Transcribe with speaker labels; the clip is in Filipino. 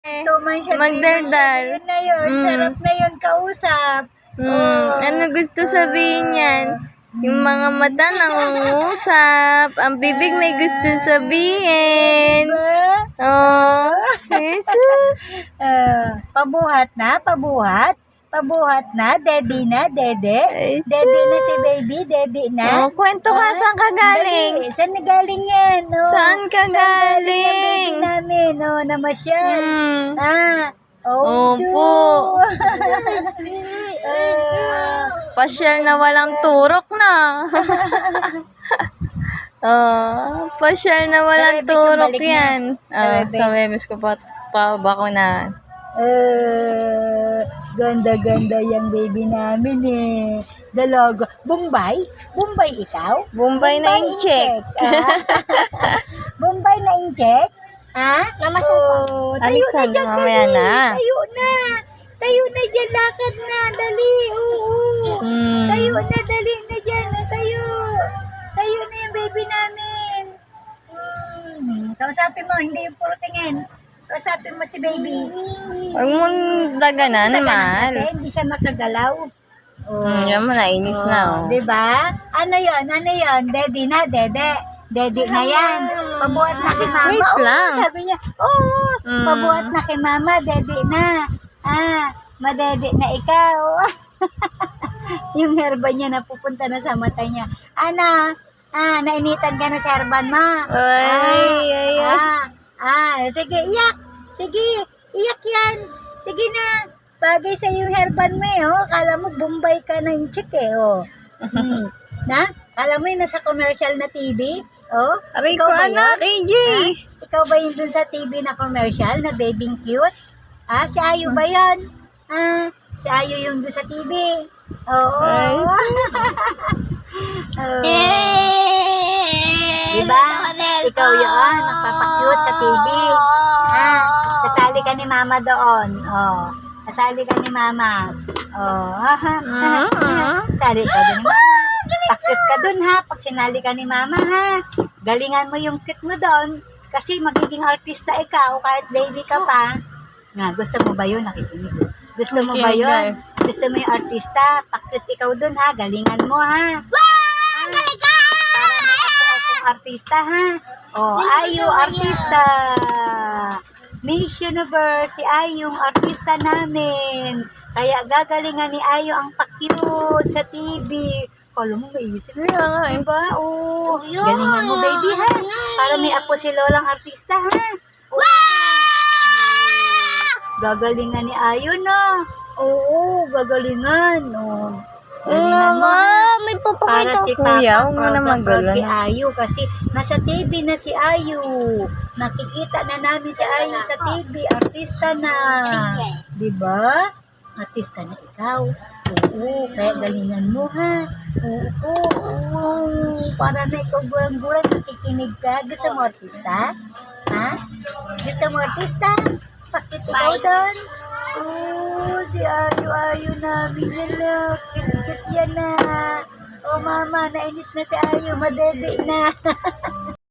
Speaker 1: Tuman siya.
Speaker 2: Magdaldal.
Speaker 1: Yun na yun. Sarap na yun kausap.
Speaker 2: Ano gusto sabihin yan? Yung mga mata nangungusap. Ang bibig may gusto sabihin. Oh, Jesus.
Speaker 1: Pabuhat na, pabuhat. Pabuhat na, daddy na, dede. Daddy na si baby, daddy na.
Speaker 2: Kwento ka, saan ka galing?
Speaker 1: Dali, saan na galing yan?
Speaker 2: Saan ka galing?
Speaker 1: Saan namin, namasyal.
Speaker 2: Opo. Pasyal na walang turok na. Pasyal na walang turok yan. Sa Webes ko pa bakuna.
Speaker 1: Ganda-ganda yung baby namin eh. Dalaga. Bombay? Bombay ikaw?
Speaker 2: Bombay na incheck.
Speaker 1: Bombay na incheck? Ha?
Speaker 2: Tayo na dyan, mamaya na.
Speaker 1: Tayo na dyan, lakad na. Dali, Tayo na, dali na dyan. Tayo na yung baby namin. Kausapin mo, hindi yung puro tingin. Kausapin mo si baby.
Speaker 2: Huwag mong daganan, mahal.
Speaker 1: Kasi hindi siya makagalaw.
Speaker 2: Yan mo, nainis na.
Speaker 1: Diba? Ano yun? Daddy na, dede. Daddy na yan. Pabuhat na kay mama.
Speaker 2: Wait lang.
Speaker 1: Sabi niya, pabuhat na kay mama, daddy na. Madede na ikaw. Yung herba niya napupunta na sa mata niya. Nainitan ka na sa herban mo. Sige, iyak. Sige, iyak yan. Sige na. Bagay sa yung herban mo Kala mo Bombay ka na yung chick Kala mo yung nasa commercial na TV?
Speaker 2: Aray ko anak, AJ.
Speaker 1: Ikaw ba yung dun sa TV na commercial na Babing Cute? Si Ayu ba yun? Si Ayu yung dun sa TV. Oo. Diba? Ikaw yun, nagpapakyut sa TV. Kasali ka ni mama doon. Kasali ka ni mama. Kasali ka din ni mama. Pakyut ka dun pag sinali ka ni mama Galingan mo yung cute mo doon. Kasi magiging artista ikaw kahit baby ka pa. Gusto mo ba yun? Nakikinig. Gusto mo ba yun? Gusto mo yung artista? Pakyut ikaw dun galingan mo para artista Ayu artista. Miss Universe, si Ayong artista namin. Kaya gagalingan ni Ayu ang pakyut sa TV. Kala mo maisip. Diba? Galingan mo baby Para may apo si Lolang artista Gagalingan ni Ayu gagalingan
Speaker 2: May papakita
Speaker 1: si
Speaker 2: kuya.
Speaker 1: Papa
Speaker 2: Huwag mo na magalan.
Speaker 1: Si Ayu kasi nasa TV na si Ayu. Nakikita na namin si Ayu sa TV. Artista na. Diba? Artista na ikaw. Kaya galingan mo para na ikaw gurang-gurang nakikinig ka. Gusto mo artista? Gusto mo artista? Pakit ikaw doon. Si Ayu namin nila. Kit-kit yan mama, nainis na si Ayu. Madede na.